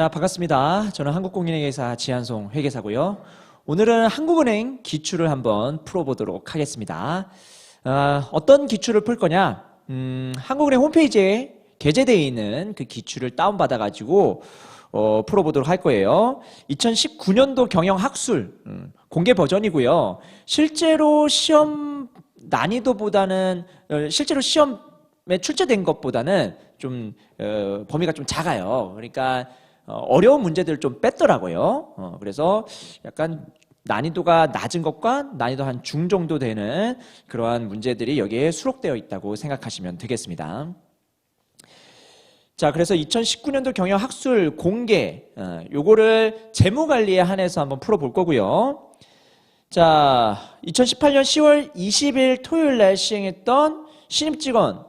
자, 반갑습니다. 저는 한국공인회계사 지한송 회계사고요. 오늘은 한국은행 기출을 한번 풀어보도록 하겠습니다. 어떤 기출을 풀 거냐? 한국은행 홈페이지에 게재되어 있는 그 기출을 다운받아가지고 풀어보도록 할 거예요. 2019년도 경영학술 공개 버전이고요. 실제로 시험 난이도보다는 실제로 시험에 출제된 것보다는 좀 범위가 좀 작아요. 그러니까 어려운 문제들을 좀 뺐더라고요. 그래서 약간 난이도가 낮은 것과 난이도 한 중 정도 되는 그러한 문제들이 여기에 수록되어 있다고 생각하시면 되겠습니다. 자, 그래서 2019년도 경영학술 공개 요거를 재무관리에 한해서 한번 풀어볼 거고요. 자, 2018년 10월 20일 토요일 날 시행했던 신입직원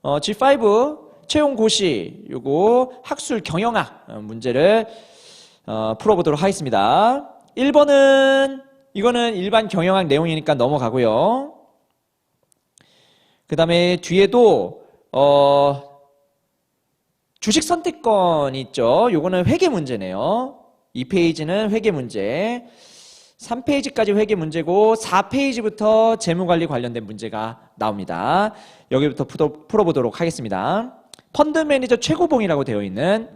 G5 채용 고시 요거 학술 경영학 문제를 풀어보도록 하겠습니다. 1번은 이거는 일반 경영학 내용이니까 넘어가고요. 그 다음에 뒤에도 주식 선택권 있죠. 요거는 회계 문제네요. 2페이지는 회계 문제, 3페이지까지 회계 문제고 4페이지부터 재무관리 관련된 문제가 나옵니다. 여기부터 풀어보도록 하겠습니다. 펀드 매니저 최고봉이라고 되어 있는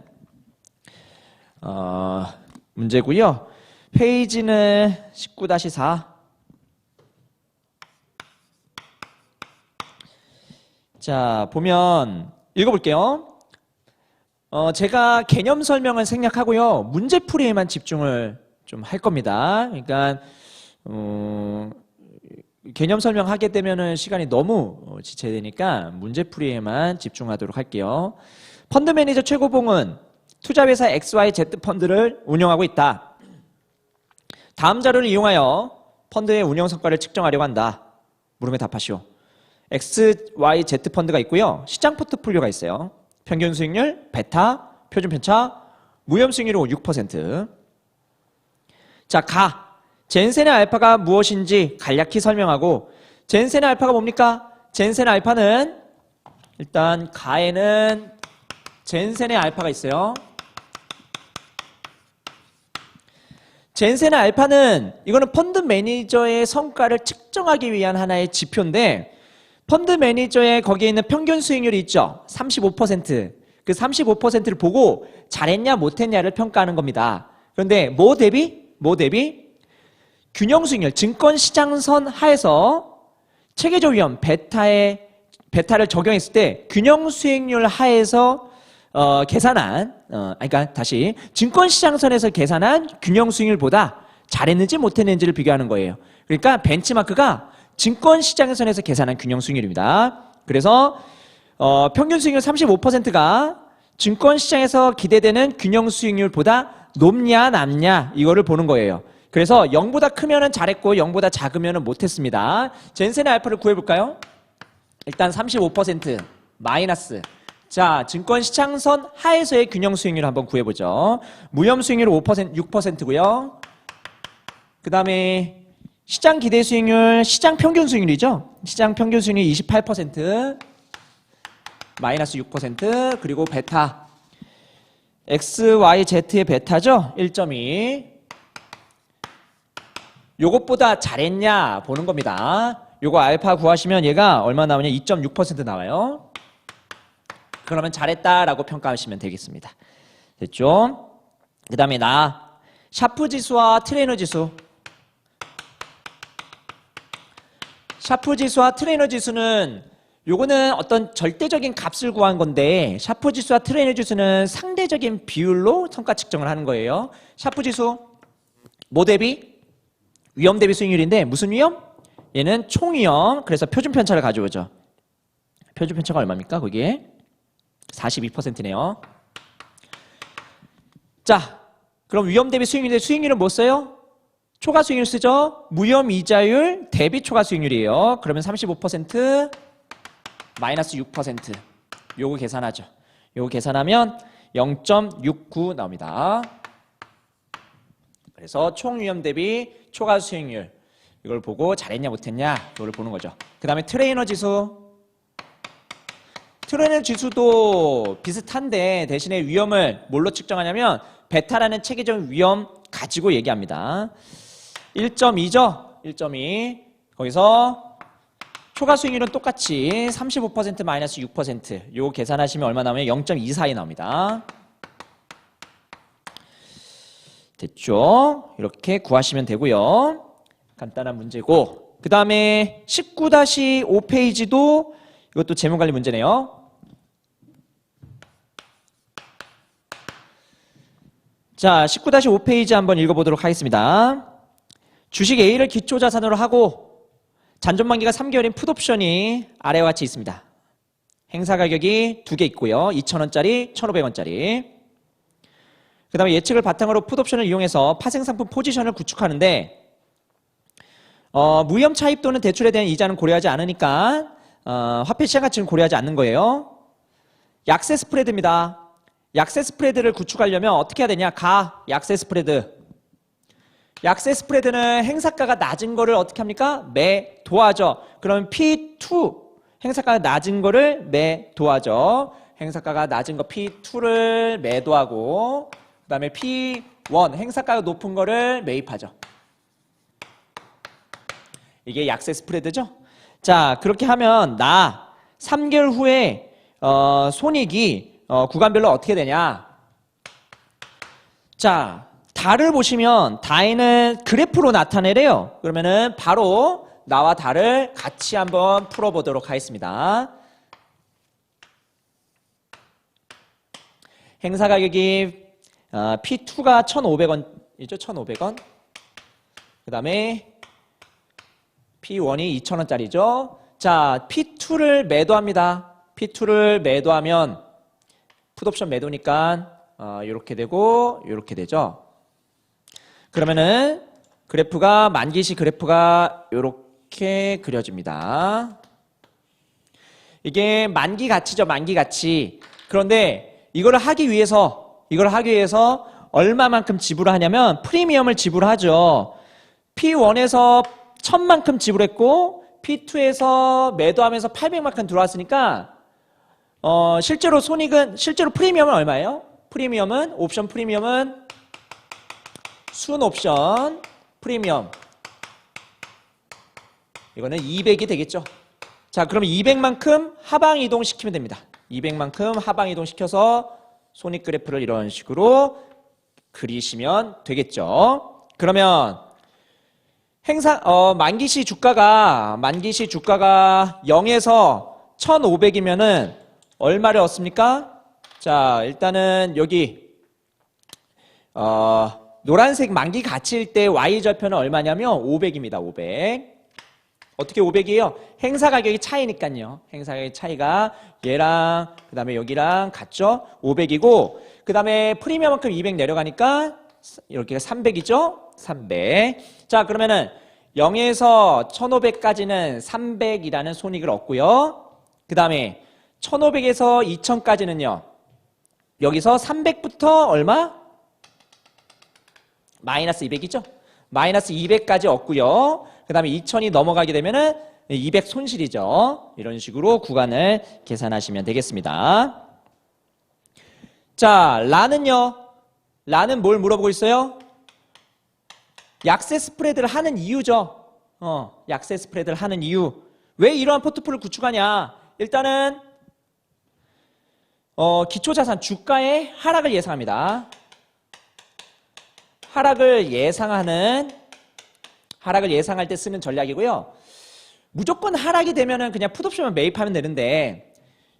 문제고요. 페이지는 19-4. 자, 보면 읽어볼게요. 제가 개념 설명을 생략하고요. 문제풀이에만 집중을 좀 할 겁니다. 그러니까 개념 설명하게 되면은 시간이 너무 지체되니까 문제풀이에만 집중하도록 할게요. 펀드 매니저 최고봉은 투자회사 XYZ 펀드를 운영하고 있다. 다음 자료를 이용하여 펀드의 운영 성과를 측정하려고 한다. 물음에 답하시오. XYZ 펀드가 있고요. 시장 포트폴리오가 있어요. 평균 수익률, 베타, 표준 편차, 무염 수익률은 6%. 자, 젠센의 알파가 무엇인지 간략히 설명하고, 젠센의 알파가 뭡니까? 젠센의 알파는 일단 가에는 젠센의 알파가 있어요. 젠센의 알파는 이거는 펀드 매니저의 성과를 측정하기 위한 하나의 지표인데, 펀드 매니저의 거기에 있는 평균 수익률이 있죠. 35%. 그 35%를 보고 잘했냐 못했냐를 평가하는 겁니다. 그런데 뭐 대비? 균형 수익률, 증권시장선 하에서 체계적 위험, 베타를 적용했을 때 균형 수익률 하에서 계산한, 그러니까 다시 증권시장선에서 계산한 균형 수익률보다 잘했는지 못했는지를 비교하는 거예요. 그러니까 벤치마크가 증권시장선에서 계산한 균형 수익률입니다. 그래서 평균 수익률 35%가 증권시장에서 기대되는 균형 수익률보다 높냐 낮냐 이거를 보는 거예요. 그래서 0보다 크면은 잘했고 0보다 작으면은 못했습니다. 젠센의 알파를 구해볼까요? 일단 35% 마이너스. 자, 증권시장선 하에서의 균형 수익률 한번 구해보죠. 무염 수익률 6%고요. 그 다음에 시장 기대 수익률, 시장 평균 수익률이죠. 시장 평균 수익률 28%, 마이너스 6%, 그리고 베타. XYZ의 베타죠. 1.2. 요것보다 잘했냐 보는 겁니다. 요거 알파 구하시면 얘가 얼마 나오냐? 2.6% 나와요. 그러면 잘했다라고 평가하시면 되겠습니다. 됐죠? 그 다음에 샤프 지수와 트레이너 지수. 샤프 지수와 트레이너 지수는 요거는 어떤 절대적인 값을 구한 건데, 샤프 지수와 트레이너 지수는 상대적인 비율로 성과 측정을 하는 거예요. 샤프 지수 뭐 대비? 위험 대비 수익률인데 무슨 위험? 얘는 총위험. 그래서 표준 편차를 가져오죠. 표준 편차가 얼마입니까? 거기에 42%네요. 자, 그럼 위험 대비 수익률인데 수익률은 뭐 써요? 초과 수익률 쓰죠. 무위험 이자율 대비 초과 수익률이에요. 그러면 35% 마이너스 6%. 요거 계산하죠. 요거 계산하면 0.69 나옵니다. 그래서 총위험 대비 초과 수익률 이걸 보고 잘했냐 못했냐 이걸 보는 거죠. 그 다음에 트레이너 지수. 트로넨 지수도 비슷한데 대신에 위험을 뭘로 측정하냐면 베타라는 체계적 위험 가지고 얘기합니다. 1.2죠? 1.2. 거기서 초과 수익률은 똑같이 35% 마이너스 6%. 요거 계산하시면 얼마 나오면 0.24이 나옵니다. 됐죠? 이렇게 구하시면 되고요. 간단한 문제고. 그 다음에 19-5페이지도 이것도 재무관리 문제네요. 자, 19-5페이지 한번 읽어보도록 하겠습니다. 주식 A를 기초자산으로 하고 잔존만기가 3개월인 풋옵션이 아래와 같이 있습니다. 행사 가격이 2개 있고요. 2,000원짜리, 1,500원짜리. 그 다음에 예측을 바탕으로 풋옵션을 이용해서 파생상품 포지션을 구축하는데 무위험 차입 또는 대출에 대한 이자는 고려하지 않으니까 화폐 시장 가치는 고려하지 않는 거예요. 약세 스프레드입니다. 약세 스프레드를 구축하려면 어떻게 해야 되냐? 약세 스프레드. 약세 스프레드는 행사가가 낮은 거를 어떻게 합니까? 매도하죠. 그러면 P2, 행사가가 낮은 거를 매도하죠. 행사가가 낮은 거 P2를 매도하고 그 다음에 P1, 행사가가 높은 거를 매입하죠. 이게 약세 스프레드죠. 자, 그렇게 하면 3개월 후에 손익이 구간별로 어떻게 되냐? 자, 달을 보시면 다에는 그래프로 나타내래요. 그러면은 바로 나와 달을 같이 한번 풀어보도록 하겠습니다. 행사 가격이 P2가 1,500원이죠. 1,500원. 그 다음에 P1이 2,000원짜리죠. 자, P2를 매도합니다. P2를 매도하면 풋옵션 매도니까 이렇게 되고 이렇게 되죠. 그러면은 그래프가 만기시 그래프가 이렇게 그려집니다. 이게 만기 가치죠. 만기 가치. 그런데 이걸 하기 위해서 얼마만큼 지불하냐면 프리미엄을 지불하죠. P1에서 1000만큼 지불했고 P2에서 매도하면서 800만큼 들어왔으니까 실제로 프리미엄은 얼마예요? 옵션 프리미엄은 순 옵션 프리미엄 이거는 200이 되겠죠. 자, 그러면 200만큼 하방 이동시키면 됩니다. 200만큼 하방 이동시켜서 손익 그래프를 이런 식으로 그리시면 되겠죠. 그러면 만기시 주가가 0에서 1,500이면은 얼마를 얻습니까? 자, 일단은 여기 노란색 만기 가치일 때 Y절편은 얼마냐면 500입니다. 500. 어떻게 500이에요? 행사 가격이 차이니까요. 행사 가격의 차이가 얘랑 그 다음에 여기랑 같죠? 500이고 그 다음에 프리미엄만큼 200 내려가니까 이렇게 300이죠? 300. 자, 그러면은 0에서 1,500까지는 300이라는 손익을 얻고요. 그 다음에 1,500에서 2,000까지는요. 여기서 300부터 얼마? 마이너스 200이죠? 마이너스 200까지 얻고요. 그 다음에 2,000이 넘어가게 되면은 200 손실이죠. 이런 식으로 구간을 계산하시면 되겠습니다. 자, 라는 뭘 물어보고 있어요? 약세 스프레드를 하는 이유죠. 약세 스프레드를 하는 이유. 왜 이러한 포트폴리오를 구축하냐? 일단은 기초자산 주가의 하락을 예상합니다. 하락을 예상할 때 쓰는 전략이고요. 무조건 하락이 되면은 그냥 풋옵션만 매입하면 되는데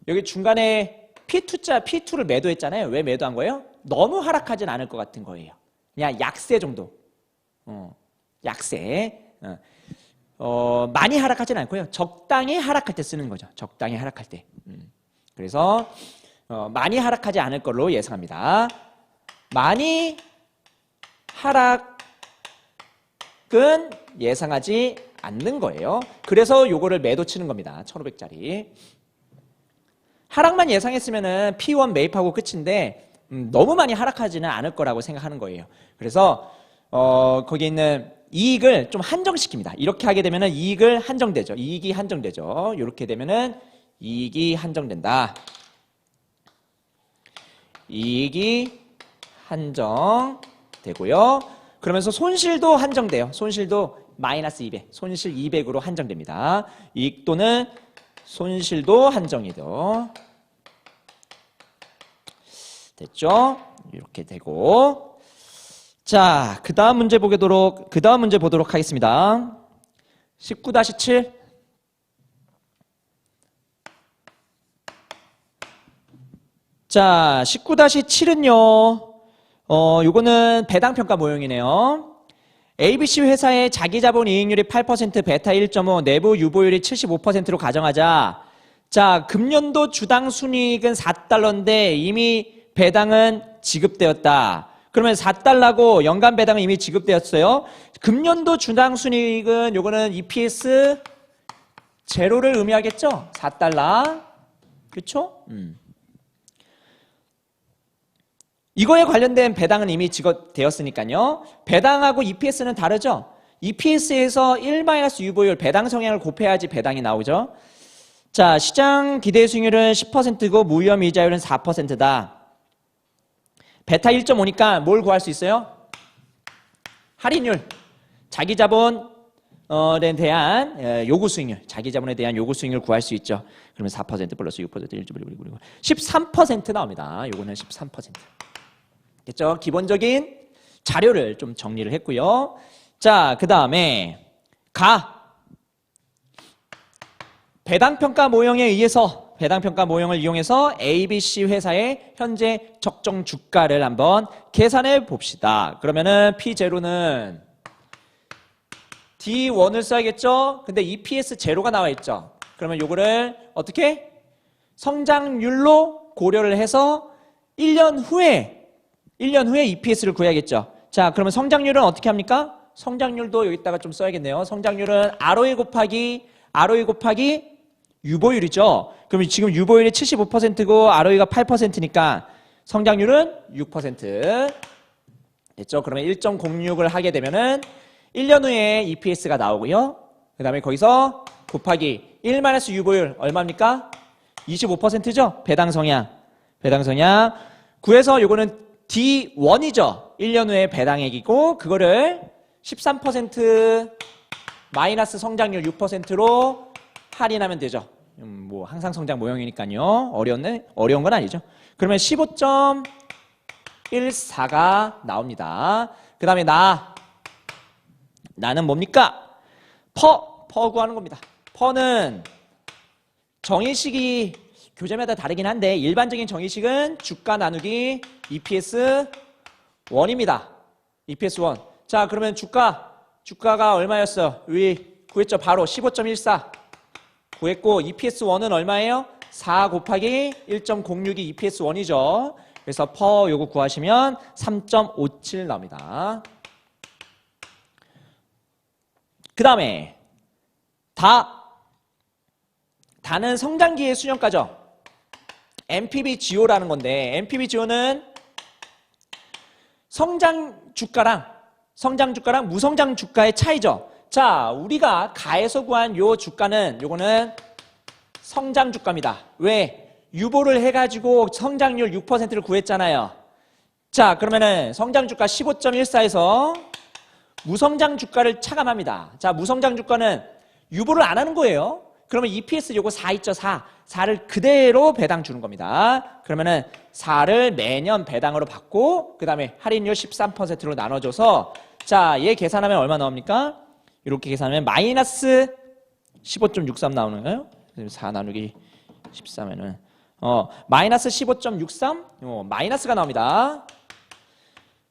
여기 중간에 P2를 매도했잖아요. 왜 매도한 거예요? 너무 하락하진 않을 것 같은 거예요. 그냥 약세 정도. 약세. 많이 하락하진 않고요. 적당히 하락할 때 쓰는 거죠. 적당히 하락할 때. 그래서 많이 하락하지 않을 걸로 예상합니다. 많이 하락은 예상하지 않는 거예요. 그래서 요거를 매도 치는 겁니다. 1,500짜리. 하락만 예상했으면은 P1 매입하고 끝인데 너무 많이 하락하지는 않을 거라고 생각하는 거예요. 그래서 거기에 있는 이익을 좀 한정시킵니다. 이렇게 하게 되면은 이익이 한정되죠. 이렇게 되면은 이익이 한정된다. 이익이 한정되고요. 그러면서 손실도 한정돼요. 손실도 마이너스 200, 손실 200으로 한정됩니다. 이익 또는 손실도 한정이 돼요. 됐죠? 이렇게 되고. 자, 그 다음 문제 보도록 하겠습니다. 19-7. 자, 19-7은요, 요거는 배당평가 모형이네요. ABC 회사의 자기자본 이익률이 8%, 베타 1.5, 내부 유보율이 75%로 가정하자. 자, 금년도 주당 순이익은 4달러인데 이미 배당은 지급되었다. 그러면 4달러고 연간 배당은 이미 지급되었어요. 금년도 주당 순이익은 요거는 EPS 제로를 의미하겠죠? 4달러. 그쵸? 이거에 관련된 배당은 이미 지급되었으니까요. 배당하고 EPS는 다르죠? EPS에서 1-유보율 배당 성향을 곱해야지 배당이 나오죠. 자, 시장 기대 수익률은 10%고 무위험 이자율은 4%다. 베타 1.5니까 뭘 구할 수 있어요? 할인율. 자기 자본에 대한 요구 수익률. 자기 자본에 대한 요구 수익률 구할 수 있죠. 그러면 4% 플러스 6% 1.1 13% 나옵니다. 요거는 13%. 됐죠? 기본적인 자료를 좀 정리를 했고요. 자, 그 다음에 배당평가 모형에 의해서 배당평가 모형을 이용해서 ABC 회사의 현재 적정 주가를 한번 계산해 봅시다. 그러면은 P0는 D1을 써야겠죠? 근데 EPS 제로가 나와 있죠? 그러면 요거를 어떻게? 성장률로 고려를 해서 1년 후에 EPS를 구해야겠죠. 자, 그러면 성장률은 어떻게 합니까? 성장률도 여기다가 좀 써야겠네요. 성장률은 ROE 곱하기 유보율이죠. 그럼 지금 유보율이 75%고 ROE가 8%니까 성장률은 6%. 됐죠? 그러면 1.06을 하게 되면은 1년 후에 EPS가 나오고요. 그 다음에 거기서 곱하기 1-유보율 얼마입니까? 25%죠? 배당 성향. 구해서 요거는 D1이죠. 1년 후에 배당액이고 그거를 13% 마이너스 성장률 6%로 할인하면 되죠. 뭐 항상 성장 모형이니까요. 어려운 건 아니죠. 그러면 15.14가 나옵니다. 그 다음에 나는 뭡니까? 퍼 구하는 겁니다. 퍼는 정의식이 교재마다 다르긴 한데 일반적인 정의식은 주가 나누기 EPS 1입니다. EPS 1. 자, 그러면 주가가 얼마였어요? 구했죠. 바로 15.14 구했고 EPS 1은 얼마예요? 4 곱하기 1.06이 EPS 1이죠. 그래서 퍼 요거 구하시면 3.57 나옵니다. 그 다음에 다는 성장기의 수년가죠. NPV-GO라는 건데 NPV-GO는 성장 주가랑 무성장 주가의 차이죠. 자, 우리가 가에서 구한 요 주가는 요거는 성장 주가입니다. 왜? 유보를 해가지고 성장률 6%를 구했잖아요. 자, 그러면은 성장 주가 15.14에서 무성장 주가를 차감합니다. 자, 무성장 주가는 유보를 안 하는 거예요. 그러면 EPS 요거 4 있죠. 4를 그대로 배당 주는 겁니다. 그러면은 4를 매년 배당으로 받고 그 다음에 할인율 13%로 나눠줘서 자, 얘 계산하면 얼마 나옵니까? 이렇게 계산하면 마이너스 15.63 나오는 거예요. 4 나누기 13에는 마이너스 15.63 마이너스가 나옵니다.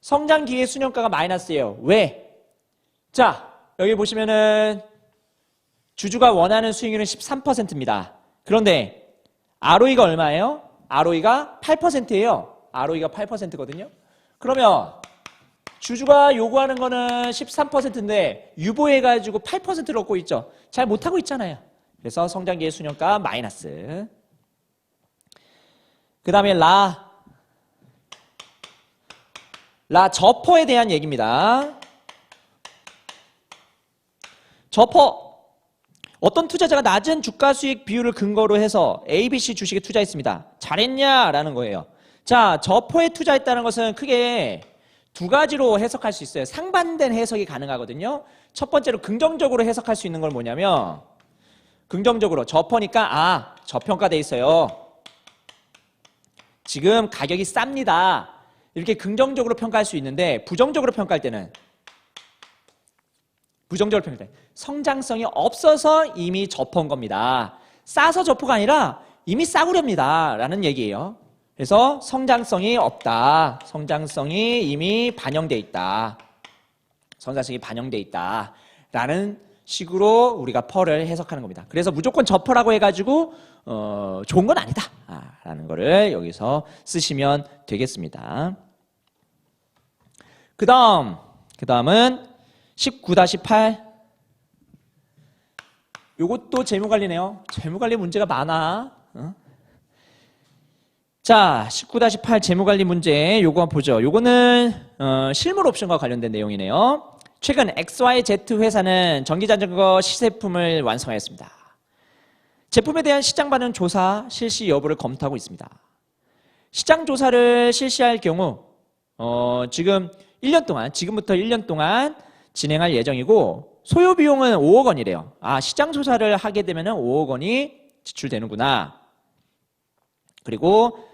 성장기의 수년가가 마이너스예요. 왜? 자, 여기 보시면은 주주가 원하는 수익률은 13%입니다. 그런데 ROE가 얼마예요? ROE가 8%예요. ROE가 8%거든요. 그러면 주주가 요구하는 거는 13%인데 유보해가지고 8%를 얻고 있죠. 잘 못하고 있잖아요. 그래서 성장기의 수년가 마이너스. 그 다음에 저퍼에 대한 얘기입니다. 저퍼 어떤 투자자가 낮은 주가 수익 비율을 근거로 해서 ABC 주식에 투자했습니다. 잘했냐라는 거예요. 자, 저포에 투자했다는 것은 크게 두 가지로 해석할 수 있어요. 상반된 해석이 가능하거든요. 첫 번째로 긍정적으로 해석할 수 있는 건 뭐냐면 긍정적으로 저퍼니까 저평가돼 있어요. 지금 가격이 쌉니다. 이렇게 긍정적으로 평가할 수 있는데 부정적으로 평가할 때는 성장성이 없어서 이미 저퍼인 겁니다. 싸서 저퍼가 아니라 이미 싸구려입니다 라는 얘기예요. 그래서 성장성이 없다. 성장성이 이미 반영돼 있다. 성장성이 반영돼 있다 라는 식으로 우리가 펄을 해석하는 겁니다. 그래서 무조건 저퍼라고 해가지고 좋은 건 아니다 라는 거를 여기서 쓰시면 되겠습니다. 그 다음은 19-8. 요것도 재무관리네요. 재무관리 문제가 많아. 자, 19-8 재무관리 문제 요거 한번 보죠. 요거는 실물 옵션과 관련된 내용이네요. 최근 XYZ 회사는 전기자전거 시제품을 완성하였습니다. 제품에 대한 시장 반응 조사 실시 여부를 검토하고 있습니다. 시장 조사를 실시할 경우 지금 1년 동안, 지금부터 1년 동안 진행할 예정이고 소요 비용은 5억 원이래요. 시장 조사를 하게 되면 5억 원이 지출되는구나. 그리고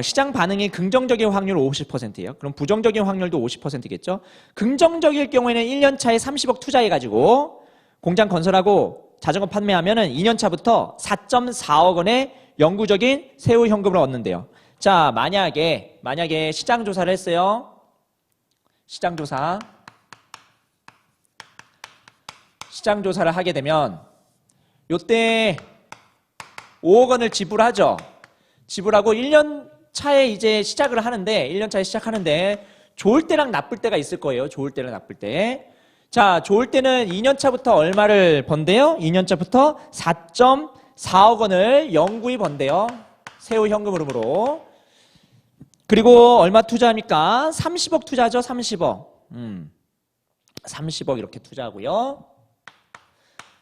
시장 반응이 긍정적인 확률 50%예요. 그럼 부정적인 확률도 50%겠죠. 긍정적일 경우에는 1년 차에 30억 투자해가지고 공장 건설하고 자전거 판매하면은 2년 차부터 4.4억 원의 영구적인 세후 현금을 얻는데요. 자, 만약에 시장 조사를 했어요. 시장 조사를 하게 되면 요때 5억 원을 지불하죠. 지불하고 1년 차에 이제 시작을 하는데 1년 차에 시작하는데 좋을 때랑 나쁠 때가 있을 거예요. 좋을 때랑 나쁠 때. 자, 좋을 때는 2년 차부터 얼마를 번대요? 2년 차부터 4.4억 원을 영구히 번대요. 세후 현금 흐름으로. 그리고 얼마 투자합니까? 30억 투자하죠. 30억. 30억 이렇게 투자하고요.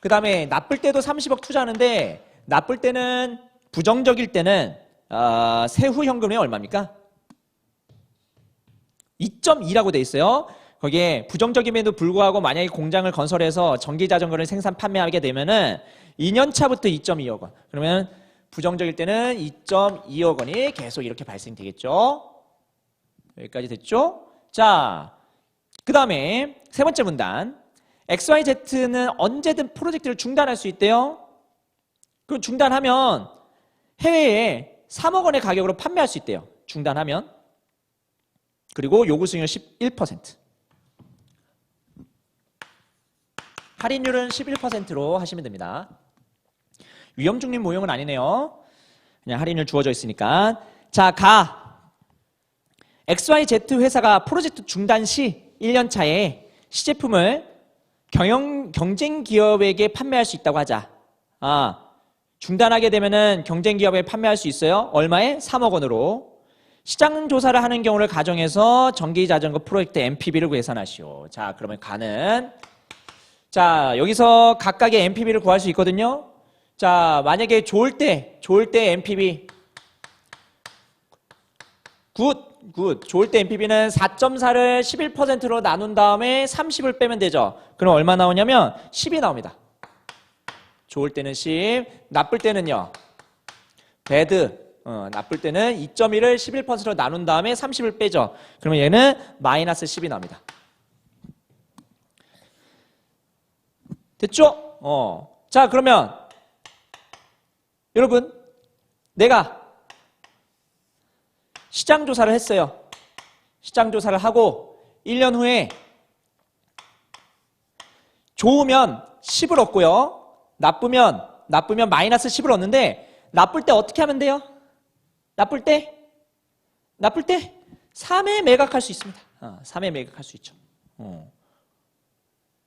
그 다음에 나쁠 때도 30억 투자하는데 나쁠 때는 부정적일 때는 세후 현금이 얼마입니까? 2.2라고 돼 있어요. 거기에 부정적임에도 불구하고 만약에 공장을 건설해서 전기자전거를 생산 판매하게 되면은 2년 차부터 2.2억 원. 그러면 부정적일 때는 2.2억 원이 계속 이렇게 발생되겠죠. 여기까지 됐죠? 자, 그 다음에 세 번째 문단. XYZ는 언제든 프로젝트를 중단할 수 있대요. 그럼 중단하면 해외에 3억 원의 가격으로 판매할 수 있대요. 중단하면. 그리고 요구 수익률 11%. 할인율은 11%로 하시면 됩니다. 위험 중립 모형은 아니네요. 그냥 할인율 주어져 있으니까. 자, XYZ 회사가 프로젝트 중단 시 1년 차에 시제품을 경쟁 기업에게 판매할 수 있다고 하자. 중단하게 되면은 경쟁 기업에 판매할 수 있어요. 얼마에? 3억 원으로. 시장 조사를 하는 경우를 가정해서 전기자전거 프로젝트 NPV를 계산하시오. 자, 그러면 자, 여기서 각각의 NPV를 구할 수 있거든요. 자, 만약에 좋을 때 NPV 좋을 때 NPV는 4.4를 11%로 나눈 다음에 30을 빼면 되죠. 그럼 얼마 나오냐면 10이 나옵니다. 좋을 때는 10, 나쁠 때는요. 나쁠 때는 2.1을 11%로 나눈 다음에 30을 빼죠. 그러면 얘는 마이너스 10이 나옵니다. 됐죠? 자, 그러면 여러분, 내가 시장 조사를 했어요. 시장 조사를 하고 1년 후에 좋으면 10을 얻고요. 나쁘면 마이너스 10을 얻는데 나쁠 때 어떻게 하면 돼요? 나쁠 때 3에 매각할 수 있습니다. 3에 매각할 수 있죠.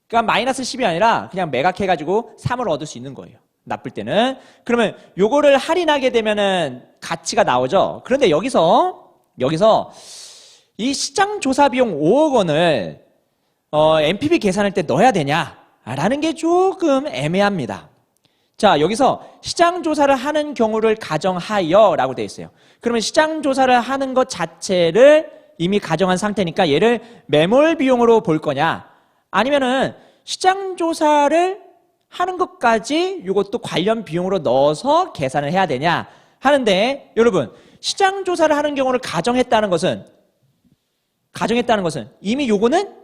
그러니까 마이너스 10이 아니라 그냥 매각해가지고 3을 얻을 수 있는 거예요. 나쁠 때는. 그러면 요거를 할인하게 되면은 가치가 나오죠. 그런데 여기서 이 시장 조사 비용 5억 원을 NPV 계산할 때 넣어야 되냐라는 게 조금 애매합니다. 자, 여기서 시장 조사를 하는 경우를 가정하여 라고 되어 있어요. 그러면 시장 조사를 하는 것 자체를 이미 가정한 상태니까 얘를 매몰 비용으로 볼 거냐, 아니면은 시장 조사를 하는 것까지 이것도 관련 비용으로 넣어서 계산을 해야 되냐 하는데, 여러분 시장 조사를 하는 경우를 가정했다는 것은 이미 요거는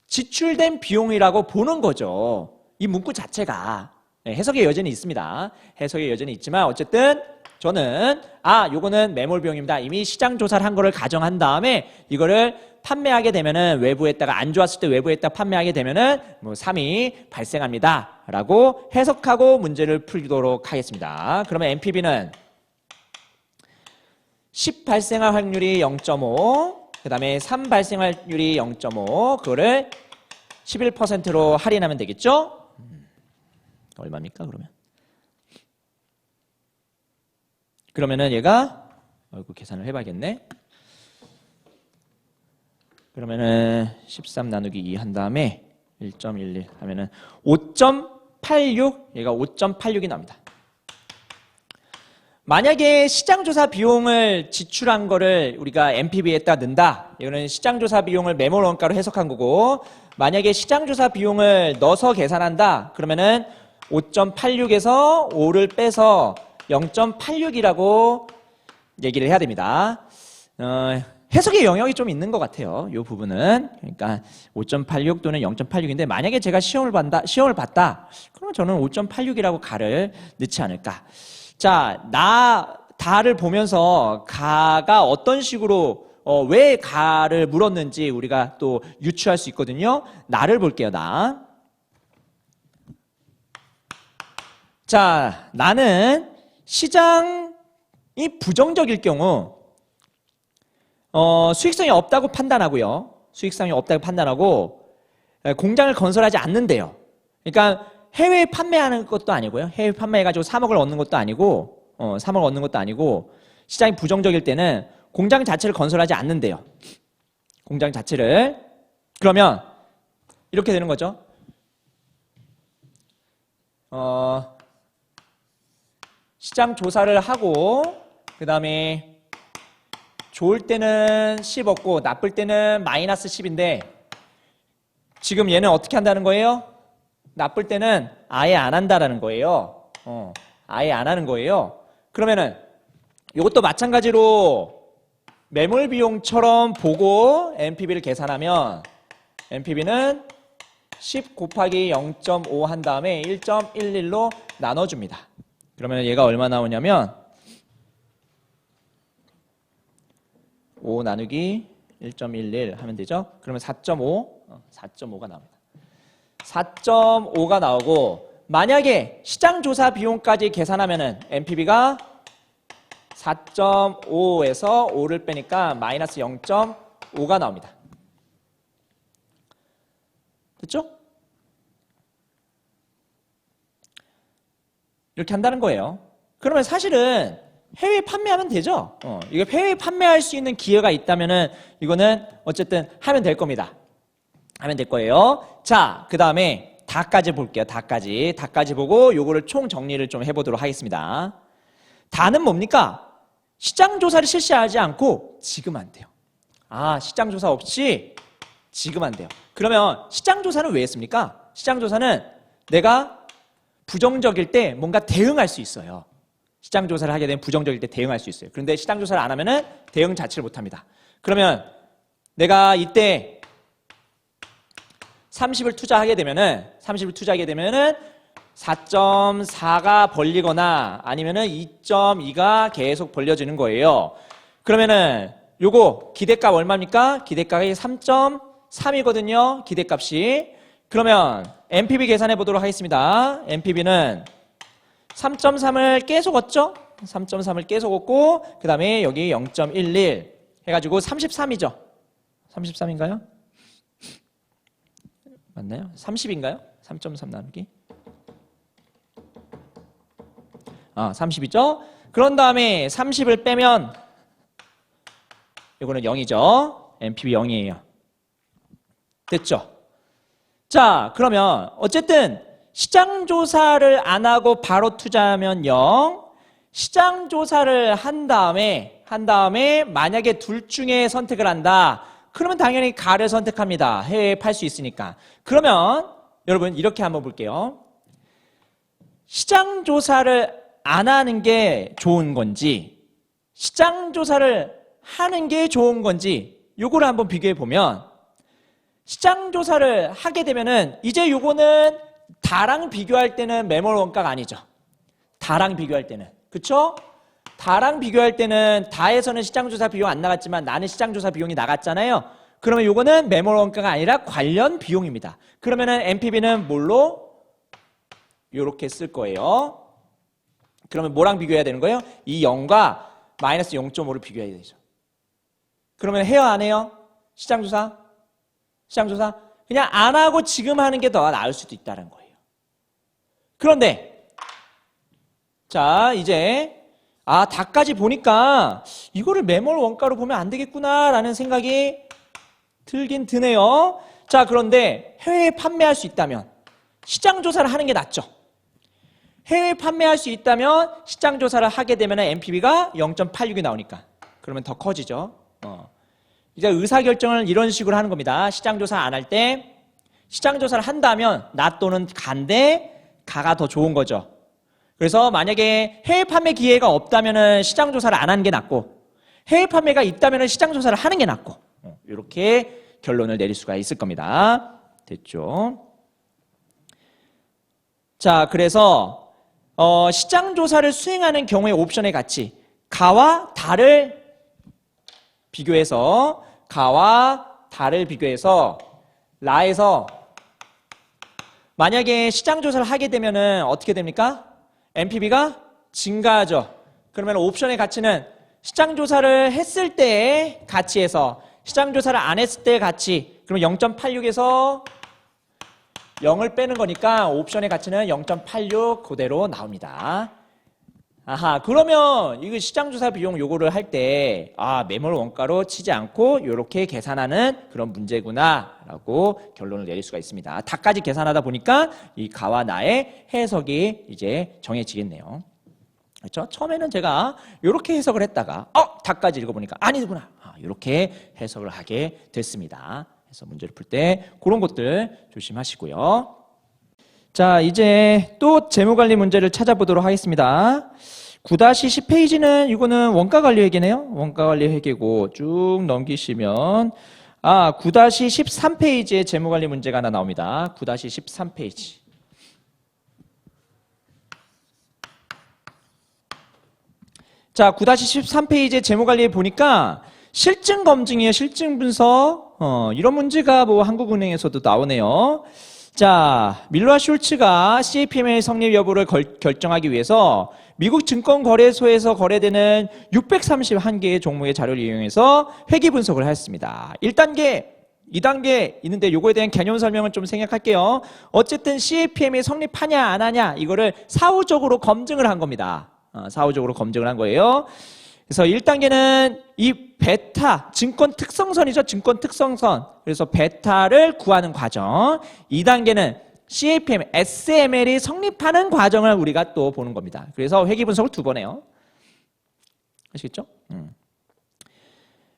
지출된 비용이라고 보는 거죠. 이 문구 자체가. 해석의 여전히 있습니다. 해석의 여전히 있지만 어쨌든 저는 요거는 매몰 비용입니다. 이미 시장 조사를 한 거를 가정한 다음에 이거를 판매하게 되면은 외부에다가 안 좋았을 때 외부에다 판매하게 되면은 뭐 3이 발생합니다. 라고 해석하고 문제를 풀도록 하겠습니다. 그러면 NPV는 10 발생할 확률이 0.5, 그 다음에 3 발생할 확률이 0.5, 그거를 11%로 할인하면 되겠죠? 얼마입니까, 그러면? 그러면은 얘가, 계산을 해봐야겠네. 그러면은 13 나누기 2 한 다음에 1.11 하면은 5.86, 얘가 5.86이 나옵니다. 만약에 시장조사 비용을 지출한 거를 우리가 NPV에다 넣는다. 이거는 시장조사 비용을 매몰 원가로 해석한 거고, 만약에 시장조사 비용을 넣어서 계산한다. 그러면은 5.86에서 5를 빼서 0.86이라고 얘기를 해야 됩니다. 해석의 영역이 좀 있는 것 같아요. 이 부분은. 그러니까 5.86 또는 0.86인데 만약에 제가 시험을 봤다. 그러면 저는 5.86이라고 가를 넣지 않을까. 자, 다를 보면서 가가 어떤 식으로 왜 가를 물었는지 우리가 또 유추할 수 있거든요. 나를 볼게요. 나. 자, 나는 시장이 부정적일 경우 수익성이 없다고 판단하고요. 수익성이 없다고 판단하고 공장을 건설하지 않는데요. 그러니까 해외에 판매하는 것도 아니고요. 해외 판매해가지고 3억을 얻는 것도 아니고 3억을 얻는 것도 아니고 시장이 부정적일 때는 공장 자체를 건설하지 않는데요. 공장 자체를. 그러면 이렇게 되는 거죠. 시장 조사를 하고 그 다음에 좋을 때는 10 얻고 나쁠 때는 마이너스 10인데 지금 얘는 어떻게 한다는 거예요? 나쁠 때는 아예 안 한다라는 거예요. 아예 안 하는 거예요. 그러면은 이것도 마찬가지로 매몰 비용처럼 보고 NPV를 계산하면 NPV는 10 곱하기 0.5 한 다음에 1.11로 나눠줍니다. 그러면 얘가 얼마 나오냐면 5 나누기 1.11 하면 되죠. 그러면 4.5가 나옵니다. 4.5가 나오고 만약에 시장조사 비용까지 계산하면은 NPV가 4.5에서 5를 빼니까 마이너스 0.5가 나옵니다. 됐죠? 이렇게 한다는 거예요. 그러면 사실은 해외에 판매하면 되죠. 이게 해외에 판매할 수 있는 기회가 있다면은 이거는 어쨌든 하면 될 겁니다. 하면 될 거예요. 자, 그 다음에 다까지 볼게요. 다까지 보고 요거를 총 정리를 좀 해보도록 하겠습니다. 다는 뭡니까? 시장 조사를 실시하지 않고 지금 안 돼요. 시장 조사 없이 지금 안 돼요. 그러면 시장 조사는 왜 했습니까? 시장 조사는 내가 부정적일 때 뭔가 대응할 수 있어요. 시장 조사를 하게 되면 부정적일 때 대응할 수 있어요. 그런데 시장 조사를 안 하면은 대응 자체를 못 합니다. 그러면 내가 이때 30을 투자하게 되면은 4.4가 벌리거나 아니면은 2.2가 계속 벌려지는 거예요. 그러면은 요거 기대값 얼마입니까? 기대값이 3.3이거든요. 기대값이. 그러면 NPV 계산해 보도록 하겠습니다. NPV는 3.3을 계속 얻죠? 3.3을 계속 얻고 그 다음에 여기 0.11 해가지고 33이죠? 33인가요? 맞나요? 30인가요? 3.3 나누기 30이죠? 그런 다음에 30을 빼면 이거는 0이죠? NPV 0이에요. 됐죠? 자, 그러면 어쨌든 시장 조사를 안 하고 바로 투자하면 0, 시장 조사를 한 다음에 만약에 둘 중에 선택을 한다. 그러면 당연히 가를 선택합니다. 해외에 팔 수 있으니까. 그러면 여러분 이렇게 한번 볼게요. 시장 조사를 안 하는 게 좋은 건지 시장 조사를 하는 게 좋은 건지 요거를 한번 비교해 보면 시장 조사를 하게 되면은 이제 요거는 다랑 비교할 때는 매몰 원가가 아니죠. 다랑 비교할 때는. 그쵸? 다랑 비교할 때는 다에서는 시장조사 비용 안 나갔지만 나는 시장조사 비용이 나갔잖아요. 그러면 요거는 매몰 원가가 아니라 관련 비용입니다. 그러면은 NPV는 뭘로? 요렇게 쓸 거예요. 그러면 뭐랑 비교해야 되는 거예요? 이 0과 마이너스 0.5를 비교해야 되죠. 그러면 해요 안 해요? 시장조사? 시장조사? 그냥 안 하고 지금 하는 게 더 나을 수도 있다는 거예요. 그런데 자 이제 다까지 보니까 이거를 매몰 원가로 보면 안 되겠구나라는 생각이 들긴 드네요. 자 그런데 해외에 판매할 수 있다면 시장조사를 하는 게 낫죠. 해외에 판매할 수 있다면 시장조사를 하게 되면 NPV가 0.86이 나오니까 그러면 더 커지죠. 이제 의사결정을 이런 식으로 하는 겁니다. 시장조사 안 할 때 시장조사를 한다면 나 또는 가인데 가가 더 좋은 거죠. 그래서 만약에 해외 판매 기회가 없다면 시장조사를 안 하는 게 낫고 해외 판매가 있다면 시장조사를 하는 게 낫고 이렇게 결론을 내릴 수가 있을 겁니다. 됐죠? 자, 그래서 시장조사를 수행하는 경우의 옵션의 가치 가와 다를 비교해서 라에서 만약에 시장조사를 하게 되면은 어떻게 됩니까? NPV가 증가하죠. 그러면 옵션의 가치는 시장조사를 했을 때의 가치에서 시장조사를 안 했을 때의 가치 그러면 0.86에서 0을 빼는 거니까 옵션의 가치는 0.86 그대로 나옵니다. 아하, 그러면 이거 시장조사 비용 요거를 할 때 매몰 원가로 치지 않고 이렇게 계산하는 그런 문제구나 라고 결론을 내릴 수가 있습니다. 다까지 계산하다 보니까 이 가와 나의 해석이 이제 정해지겠네요. 그렇죠? 처음에는 제가 이렇게 해석을 했다가 다까지 읽어보니까 아니구나 이렇게 해석을 하게 됐습니다. 그래서 문제를 풀 때 그런 것들 조심하시고요. 자, 이제 또 재무관리 문제를 찾아보도록 하겠습니다. 9-10페이지는 이거는 원가관리 회계네요. 원가관리 회계고 쭉 넘기시면 9-13페이지에 재무관리 문제가 하나 나옵니다. 9-13페이지. 자, 9-13페이지에 재무관리에 보니까 실증 검증이에요. 실증 분석. 이런 문제가 뭐 한국은행에서도 나오네요. 자, 밀러와 슐츠가 CAPM의 성립 여부를 결정하기 위해서 미국 증권거래소에서 거래되는 631개의 종목의 자료를 이용해서 회계 분석을 했습니다. 1단계, 2단계 있는데 요거에 대한 개념 설명을 좀 생략할게요. 어쨌든 CAPM이 성립하냐 안 하냐 이거를 사후적으로 검증을 한 겁니다. 사후적으로 검증을 한 거예요. 그래서 1단계는 이 베타, 증권 특성선이죠. 증권 특성선. 그래서 베타를 구하는 과정. 2단계는 CAPM, SML이 성립하는 과정을 우리가 또 보는 겁니다. 그래서 회계 분석을 두 번 해요. 아시겠죠?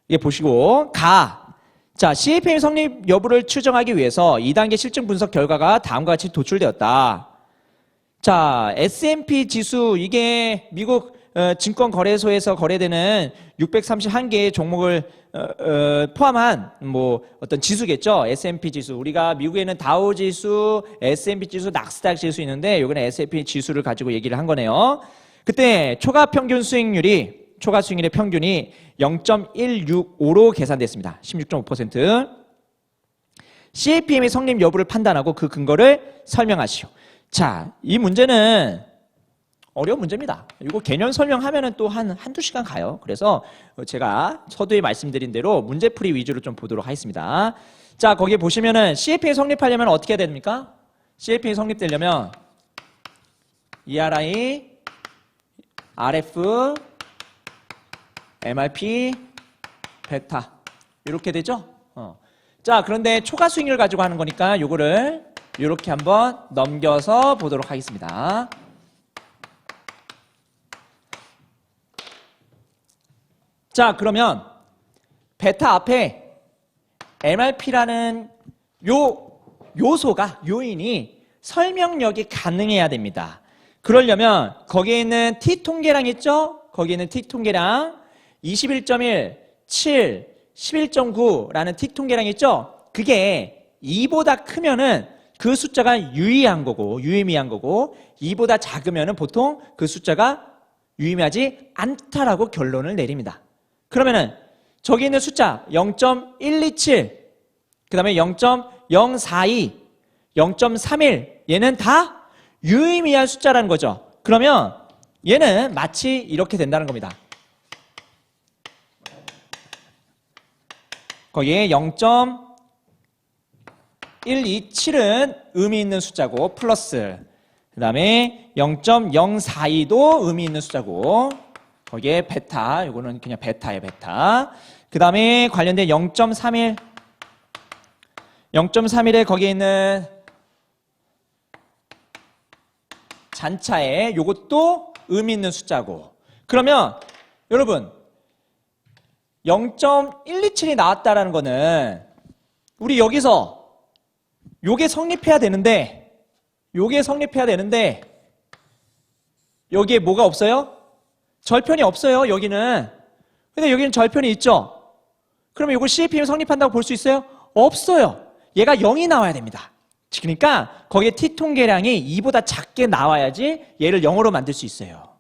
이게 보시고 자, CAPM 성립 여부를 추정하기 위해서 2단계 실증 분석 결과가 다음과 같이 도출되었다. 자, S&P 지수 이게 미국 증권거래소에서 거래되는 631개의 종목을 포함한 뭐 어떤 지수겠죠. S&P 지수. 우리가 미국에는 다우 지수, S&P 지수, 낙스닥 지수 있는데 여기는 S&P 지수를 가지고 얘기를 한 거네요. 그때 초과 수익률의 평균이 0.165로 계산됐습니다. 16.5%. CAPM의 성립 여부를 판단하고 그 근거를 설명하시오. 자, 이 문제는 어려운 문제입니다. 이거 개념 설명하면은 또 한두 시간 가요. 그래서 제가 서두에 말씀드린 대로 문제풀이 위주로 좀 보도록 하겠습니다. 자, 거기에 보시면은 CAPM 성립하려면 어떻게 해야 됩니까? CAPM 성립되려면 ERI, RF, MRP, 베타 이렇게 되죠? 자, 그런데 초과 수익률 가지고 하는 거니까 요거를 이렇게 한번 넘겨서 보도록 하겠습니다. 자, 그러면 베타 앞에 MRP라는 요소가, 요인이 설명력이 가능해야 됩니다. 그러려면 거기에 있는 T통계량 있죠? 거기에 있는 T통계량 21.1, 7, 11.9라는 T통계량 있죠? 그게 2보다 크면은 그 숫자가 유의미한 거고 2보다 작으면은 보통 그 숫자가 유의미하지 않다라고 결론을 내립니다. 그러면은 저기 있는 숫자 0.127, 그 다음에 0.042, 0.31 얘는 다 유의미한 숫자라는 거죠. 그러면 얘는 마치 이렇게 된다는 겁니다. 거기에 0.127은 의미 있는 숫자고 플러스, 그 다음에 0.042도 의미 있는 숫자고 거기에 베타, 이거는 그냥 베타예요, 베타. 그 다음에 관련된 0.31, 0.31에 거기에 있는 잔차에 이것도 의미 있는 숫자고. 그러면 여러분 0.127이 나왔다라는 거는 우리 여기서 요게 성립해야 되는데 여기에 뭐가 없어요? 절편이 없어요, 여기는. 근데 여기는 절편이 있죠? 그러면 이거 CAPM 성립한다고 볼 수 있어요? 없어요. 얘가 0이 나와야 됩니다. 그러니까 거기에 T통계량이 2보다 작게 나와야지 얘를 0으로 만들 수 있어요.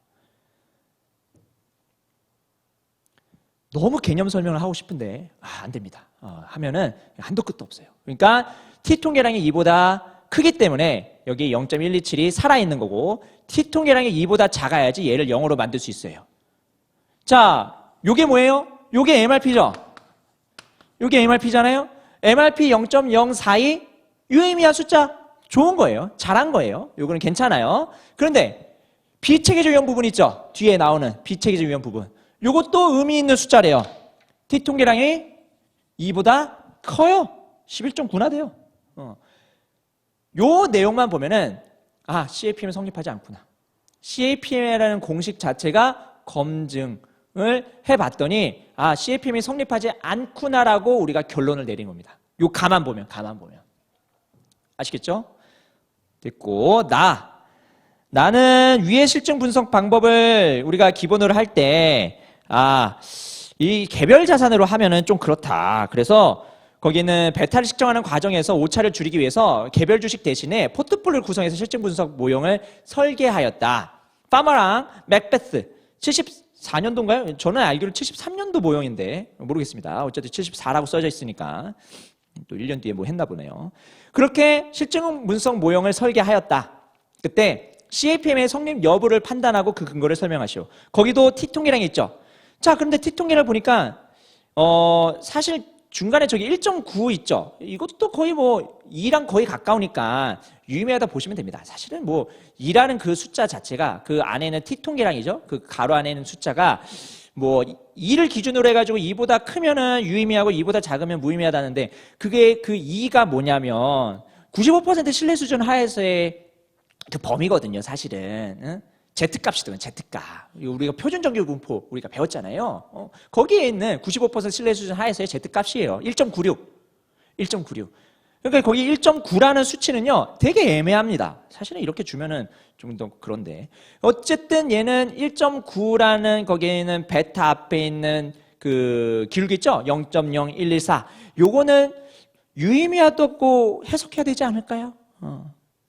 너무 개념 설명을 하고 싶은데 안 됩니다. 하면은 한도 끝도 없어요. 그러니까 T통계량이 2보다 크기 때문에 여기 0.127이 살아있는 거고 T통계량이 2보다 작아야지 얘를 0으로 만들 수 있어요. 자, 요게 뭐예요? 요게 MRP죠? 요게 MRP잖아요? MRP 0.042 유의미한 숫자 좋은 거예요. 잘한 거예요. 요거는 괜찮아요. 그런데 비체계적 유형 부분 있죠? 뒤에 나오는 비체계적 유형 부분. 요것도 의미 있는 숫자래요. T통계량이 2보다 커요. 11.9나 돼요. 요 내용만 보면은 CAPM이 성립하지 않구나. CAPM이라는 공식 자체가 검증을 해봤더니 CAPM이 성립하지 않구나라고 우리가 결론을 내린 겁니다. 요 가만 보면 아시겠죠? 됐고 나는 위의 실증 분석 방법을 우리가 기본으로 할 때 이 개별 자산으로 하면은 좀 그렇다. 그래서 거기는 베타를 측정하는 과정에서 오차를 줄이기 위해서 개별 주식 대신에 포트폴리오를 구성해서 실증 분석 모형을 설계하였다. 파머랑 맥베스 74년도인가요? 저는 알기로 73년도 모형인데 모르겠습니다. 어쨌든 74라고 써져 있으니까 또 1년 뒤에 뭐 했나 보네요. 그렇게 실증 분석 모형을 설계하였다. 그때 CAPM의 성립 여부를 판단하고 그 근거를 설명하시오. 거기도 T통계량이 있죠. 자, 그런데 T통계를 보니까 사실 중간에 저기 1.9 있죠. 이것도 거의 뭐 2랑 거의 가까우니까 유의미하다 보시면 됩니다. 사실은 뭐 2라는 그 숫자 자체가 그 안에는 T통계량이죠. 그 가로 안에 있는 숫자가 뭐 2를 기준으로 해가지고 2보다 크면은 유의미하고 2보다 작으면 무의미하다는데 그게 그 2가 뭐냐면 95% 신뢰 수준 하에서의 그 범위거든요, 사실은. 응? Z값이거든요, Z값. 우리가 표준 정규 분포 우리가 배웠잖아요. 거기에 있는 95% 신뢰 수준 하에서의 Z값이에요. 1.96. 그러니까 거기 1.9라는 수치는요, 되게 애매합니다. 사실은 이렇게 주면은 좀 더 그런데. 어쨌든 얘는 1.9라는 거기에는 베타 앞에 있는 그 기울기 있죠? 0.0114. 요거는 유의미하다고 해석해야 되지 않을까요?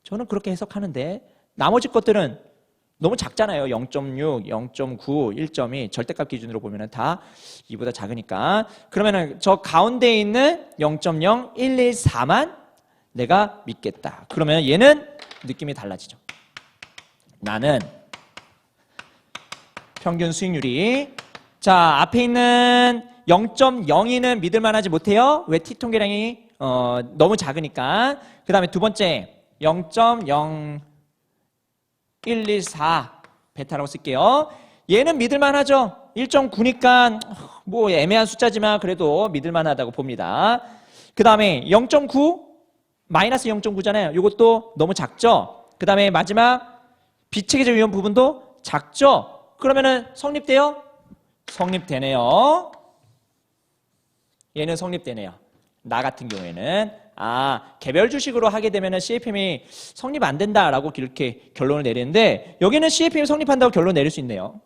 저는 그렇게 해석하는데 나머지 것들은 너무 작잖아요. 0.6, 0.9, 1.2 절대값 기준으로 보면은 다 2보다 작으니까. 그러면은 저 가운데에 있는 0.0114만 내가 믿겠다. 그러면 얘는 느낌이 달라지죠. 나는 평균 수익률이 앞에 있는 0.02는 믿을 만하지 못해요. 왜? T통계량이 너무 작으니까. 그 다음에 두 번째 0.0114 베타라고 쓸게요. 얘는 믿을만하죠. 1.9니까 뭐 애매한 숫자지만 그래도 믿을만하다고 봅니다. 그 다음에 0.9 마이너스 0.9잖아요. 이것도 너무 작죠? 그 다음에 마지막 비체계적 이온 부분도 작죠? 그러면은 성립돼요? 성립되네요. 얘는 성립되네요. 나 같은 경우에는 개별 주식으로 하게 되면은 CFM이 성립 안 된다라고 이렇게 결론을 내리는데 여기는 CFM이 성립한다고 결론 내릴 수 있네요.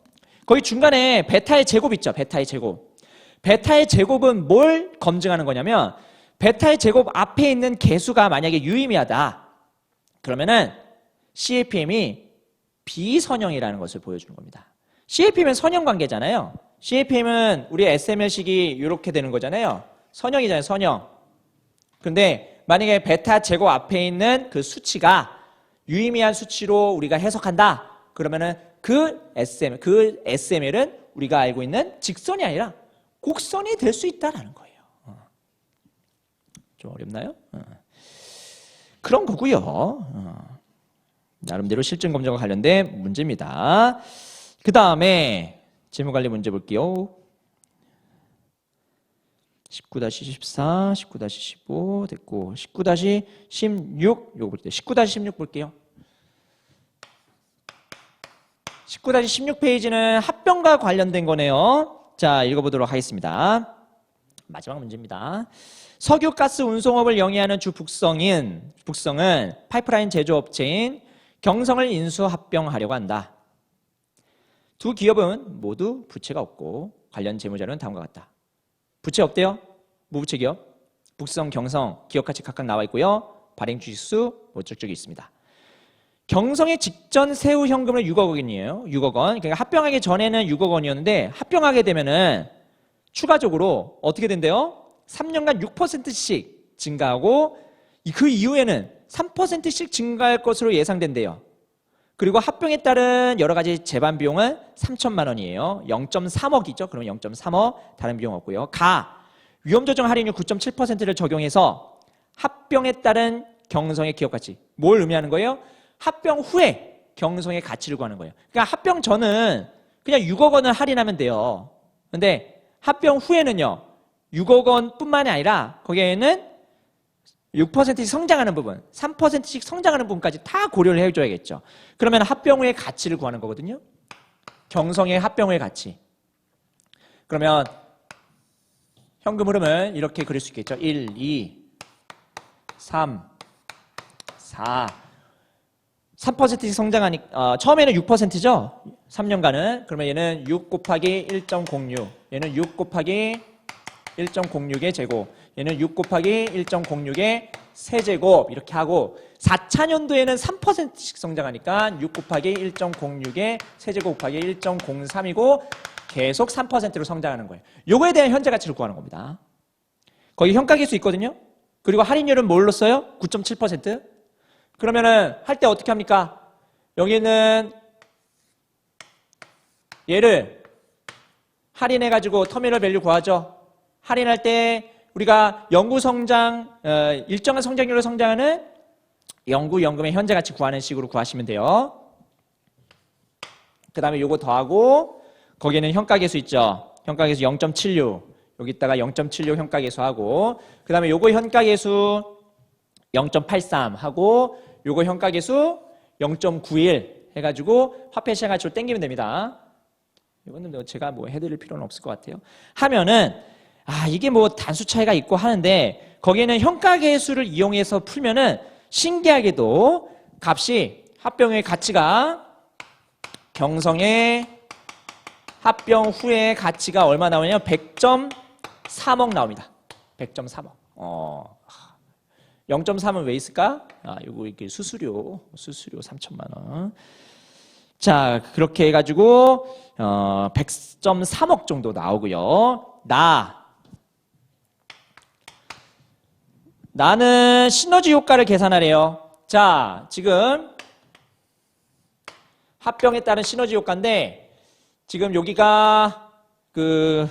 거기 중간에 베타의 제곱 있죠? 베타의 제곱. 베타의 제곱은 뭘 검증하는 거냐면 베타의 제곱 앞에 있는 개수가 만약에 유의미하다. 그러면은 CFM이 비선형이라는 것을 보여주는 겁니다. CFM은 선형 관계잖아요. CFM은 우리 SML식이 이렇게 되는 거잖아요. 선형이잖아요. 선형. 근데 만약에 베타 제곱 앞에 있는 그 수치가 유의미한 수치로 우리가 해석한다. 그러면은 그 SML은 우리가 알고 있는 직선이 아니라 곡선이 될 수 있다라는 거예요. 좀 어렵나요? 그런 거고요. 나름대로 실증 검정과 관련된 문제입니다. 그 다음에 재무관리 문제 볼게요. 19-14, 19-15 됐고 19-16 요거 볼 때 19-16 볼게요. 19-16 페이지는 합병과 관련된 거네요. 자, 읽어보도록 하겠습니다. 마지막 문제입니다. 석유 가스 운송업을 영위하는 주 북성은 파이프라인 제조업체인 경성을 인수 합병하려고 한다. 두 기업은 모두 부채가 없고 관련 재무자료는 다음과 같다. 부채 없대요? 무부채 기업. 북성, 경성 기업 가치 각각 나와 있고요. 발행 주식수 저쪽에 있습니다. 경성의 직전 세후 현금은 6억 원이에요. 6억 원. 그러니까 합병하기 전에는 6억 원이었는데 합병하게 되면은 추가적으로 어떻게 된대요? 3년간 6%씩 증가하고 그 이후에는 3%씩 증가할 것으로 예상된대요. 그리고 합병에 따른 여러 가지 재반 비용은 3천만 원이에요. 0.3억이죠. 그러면 0.3억 다른 비용 없고요. 위험조정 할인율 9.7%를 적용해서 합병에 따른 경성의 기업 가치. 뭘 의미하는 거예요? 합병 후에 경성의 가치를 구하는 거예요. 그러니까 합병 전은 그냥 6억 원을 할인하면 돼요. 근데 합병 후에는요. 6억 원뿐만이 아니라 거기에는 6%씩 성장하는 부분, 3%씩 성장하는 부분까지 다 고려를 해줘야겠죠. 그러면 합병 후의 가치를 구하는 거거든요. 경성의 합병 후의 가치. 그러면 현금 흐름은 이렇게 그릴 수 있겠죠. 1, 2, 3, 4 3%씩 성장하니까 처음에는 6%죠. 3년간은. 그러면 얘는 6 곱하기 1.06 얘는 6 곱하기 1.06의 제곱 얘는 6 곱하기 1.06의 세제곱 이렇게 하고 4차년도에는 3%씩 성장하니까 6 곱하기 1.06의 세제곱 곱하기 1.03이고 계속 3%로 성장하는 거예요. 요거에 대한 현재 가치를 구하는 겁니다. 거기 현가계수 있거든요. 그리고 할인율은 뭘로 써요? 9.7%. 그러면은 할 때 어떻게 합니까? 여기는 얘를 할인해가지고 터미널 밸류 구하죠. 할인할 때 우리가 연구 성장, 일정한 성장률로 성장하는 연구 연금의 현재 가치 구하는 식으로 구하시면 돼요. 그 다음에 요거 더하고 거기에는 현가계수 있죠. 현가계수 0.76 여기다가 0.76 현가계수하고 그 다음에 요거 현가계수 0.83 하고 요거 현가계수 0.91 해가지고 화폐 시장 가치로 땡기면 됩니다. 이거는 제가 해드릴 필요는 없을 것 같아요. 하면은 이게 단수 차이가 있고 하는데 거기에는 현가계수를 이용해서 풀면은 신기하게도 값이 합병의 가치가 경성의 합병 후의 가치가 얼마 나오냐면 100.3억 나옵니다. 100.3억. 0.3은 왜 있을까? 요거 이게 수수료 3천만 원. 자, 그렇게 해가지고 100.3억 정도 나오고요. 나는 시너지 효과를 계산하래요. 자, 지금 합병에 따른 시너지 효과인데 지금 여기가 그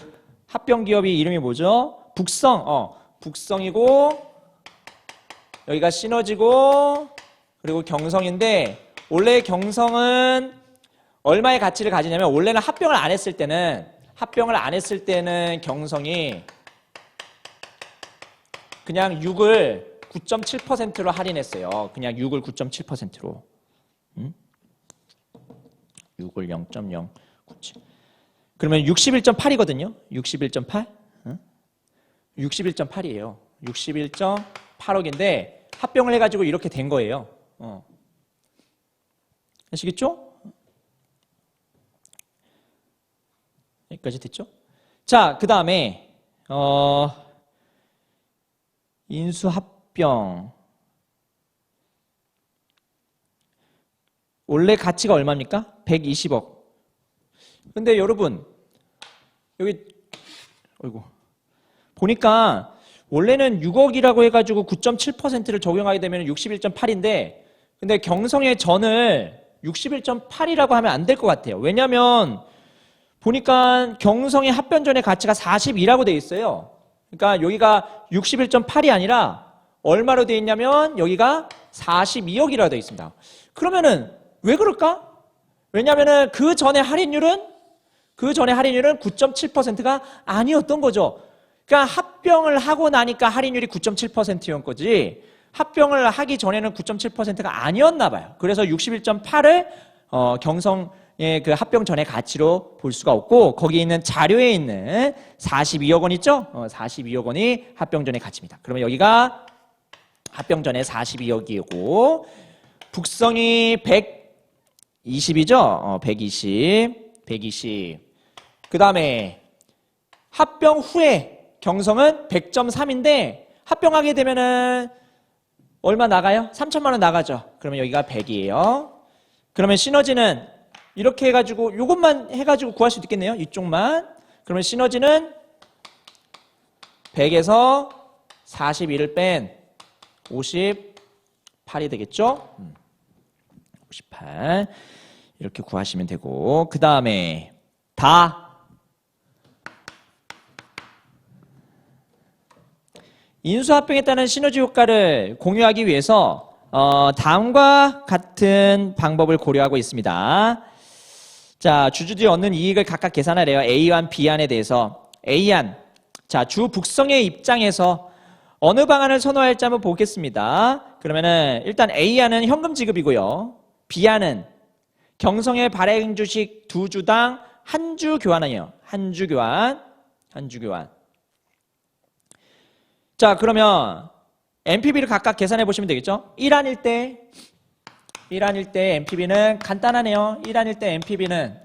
합병 기업이 이름이 뭐죠? 북성이고 여기가 시너지고 그리고 경성인데 원래 경성은 얼마의 가치를 가지냐면 원래는 합병을 안 했을 때는 경성이 그냥 6을 9.7%로 할인했어요. 그냥 6을 9.7%로. 6을 0.097. 그러면 61.8이거든요. 61.8? 61.8이에요. 61.8억인데 합병을 해가지고 이렇게 된 거예요. 아시겠죠? 여기까지 됐죠? 자, 그 다음에 인수합병. 원래 가치가 얼마입니까? 120억. 근데 여러분 여기 어이구 보니까 원래는 6억이라고 해가지고 9.7%를 적용하게 되면 61.8인데 근데 경성의 전을 61.8이라고 하면 안 될 것 같아요. 왜냐하면 보니까 경성의 합병전의 가치가 42라고 되어 있어요. 그러니까 여기가 61.8이 아니라 얼마로 되어 있냐면 여기가 42억이라고 되어 있습니다. 그러면은 왜 그럴까? 왜냐하면은 그 전에 할인율은 9.7%가 아니었던 거죠. 그러니까 합병을 하고 나니까 할인율이 9.7%였던 거지 합병을 하기 전에는 9.7%가 아니었나 봐요. 그래서 61.8을 경성의 그 합병 전의 가치로 볼 수가 없고 거기에 있는 자료에 있는 42억 원 있죠? 42억 원이 합병 전의 가치입니다. 그러면 여기가 합병 전에 42억이고 북성이 120이죠? 120. 그 다음에 합병 후에 경성은 100.3인데 합병하게 되면은 얼마 나가요? 3천만 원 나가죠. 그러면 여기가 100이에요. 그러면 시너지는 이렇게 해가지고 이것만 해가지고 구할 수도 있겠네요. 이쪽만. 그러면 시너지는 100에서 41을 뺀 58이 되겠죠? 58 이렇게 구하시면 되고 그 다음에 다 인수합병에 따른 시너지 효과를 공유하기 위해서 다음과 같은 방법을 고려하고 있습니다. 자, 주주들이 얻는 이익을 각각 계산하래요. A안, B안에 대해서. A안, 자, 주 북성의 입장에서 어느 방안을 선호할지 한번 보겠습니다. 그러면은 일단 A안은 현금 지급이고요. B안은 경성의 발행 주식 2주당 한 주 교환이에요. 한 주 교환. 자, 그러면 NPV를 각각 계산해 보시면 되겠죠? 1안일 때 NPV는 간단하네요. 1안일 때 NPV는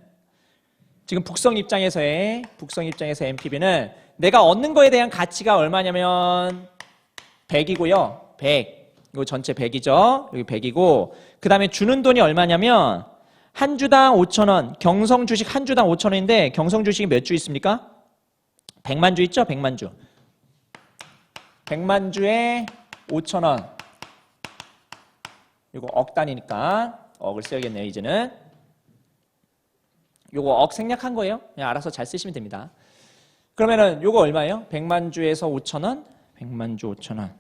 지금 북성 입장에서의 NPV는 내가 얻는 거에 대한 가치가 얼마냐면 100이고요. 100. 이거 전체 100이죠. 여기 100이고 그 다음에 주는 돈이 얼마냐면 한 주당 5,000원. 경성 주식 한 주당 5,000원인데 경성 주식이 몇 주 있습니까? 100만 주 있죠? 100만 주. 100만 주에 5,000원. 이거 억 단위니까 억을 써야겠네요. 이제는. 요거 억 생략한 거예요. 그냥 알아서 잘 쓰시면 됩니다. 그러면은 요거 얼마예요? 100만 주에서 5,000원. 100만 주 5,000원.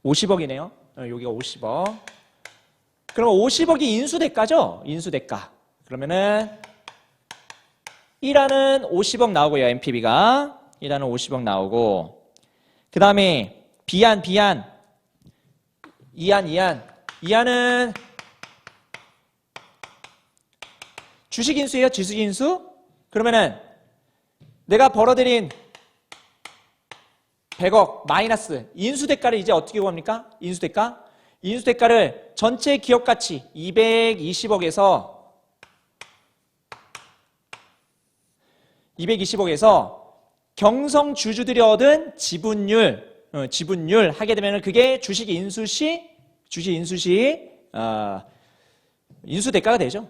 50억이네요. 여기가 50억. 그러면 50억이 인수대가죠? 인수대가. 그러면은 1안은 50억 나오고요. NPV가. 1안은 50억 나오고 그 다음에 B안 2안은 주식인수예요? 지수인수? 그러면은 내가 벌어들인 100억 마이너스 인수대가를 이제 어떻게 구합니까? 인수대가를 전체 기업가치 220억에서 경성 주주들이 얻은 지분율 하게 되면 그게 주식 인수 시 인수대가가 되죠.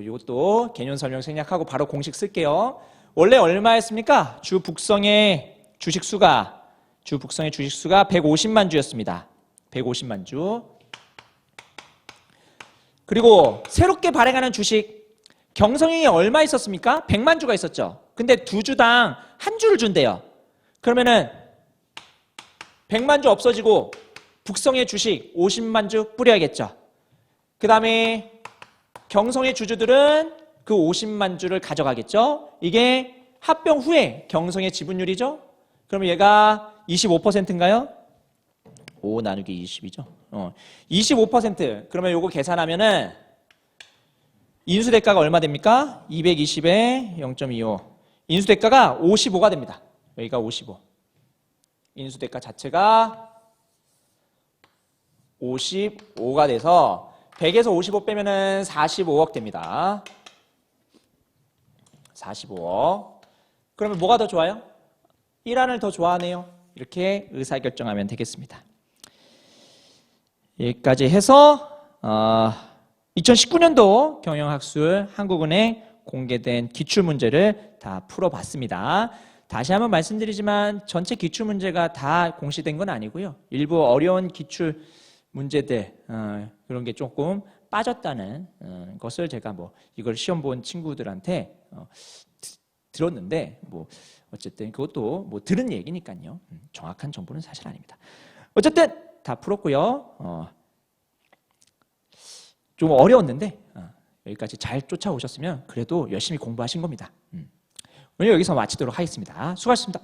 이것도 개념 설명 생략하고 바로 공식 쓸게요. 원래 얼마였습니까? 주 북성의 주식 수가 150만 주였습니다. 150만 주. 그리고 새롭게 발행하는 주식 경성이 얼마 있었습니까? 100만 주가 있었죠. 근데 2주당 한 주를 준대요. 그러면은 100만 주 없어지고 북성의 주식 50만 주 뿌려야겠죠. 그 다음에 경성의 주주들은 그 50만 주를 가져가겠죠. 이게 합병 후에 경성의 지분율이죠. 그럼 얘가 25%인가요? 5 나누기 20이죠. 25%. 그러면 요거 계산하면은 인수대가가 얼마 됩니까? 220에 0.25. 인수대가가 55가 됩니다. 여기가 55. 인수대가 자체가 55가 돼서 100에서 55 빼면은 45억 됩니다. 45억. 그러면 뭐가 더 좋아요? 1안을 더 좋아하네요. 이렇게 의사결정하면 되겠습니다. 여기까지 해서 2019년도 경영학술 한국은행 공개된 기출문제를 다 풀어봤습니다. 다시 한번 말씀드리지만 전체 기출문제가 다 공시된 건 아니고요. 일부 어려운 기출 문제들 그런 게 조금 빠졌다는 것을 제가 뭐 이걸 시험 본 친구들한테 들었는데 뭐 어쨌든 그것도 뭐 들은 얘기니까요. 정확한 정보는 사실 아닙니다. 어쨌든 다 풀었고요. 좀 어려웠는데 여기까지 잘 쫓아오셨으면 그래도 열심히 공부하신 겁니다. 오늘 여기서 마치도록 하겠습니다. 수고하셨습니다.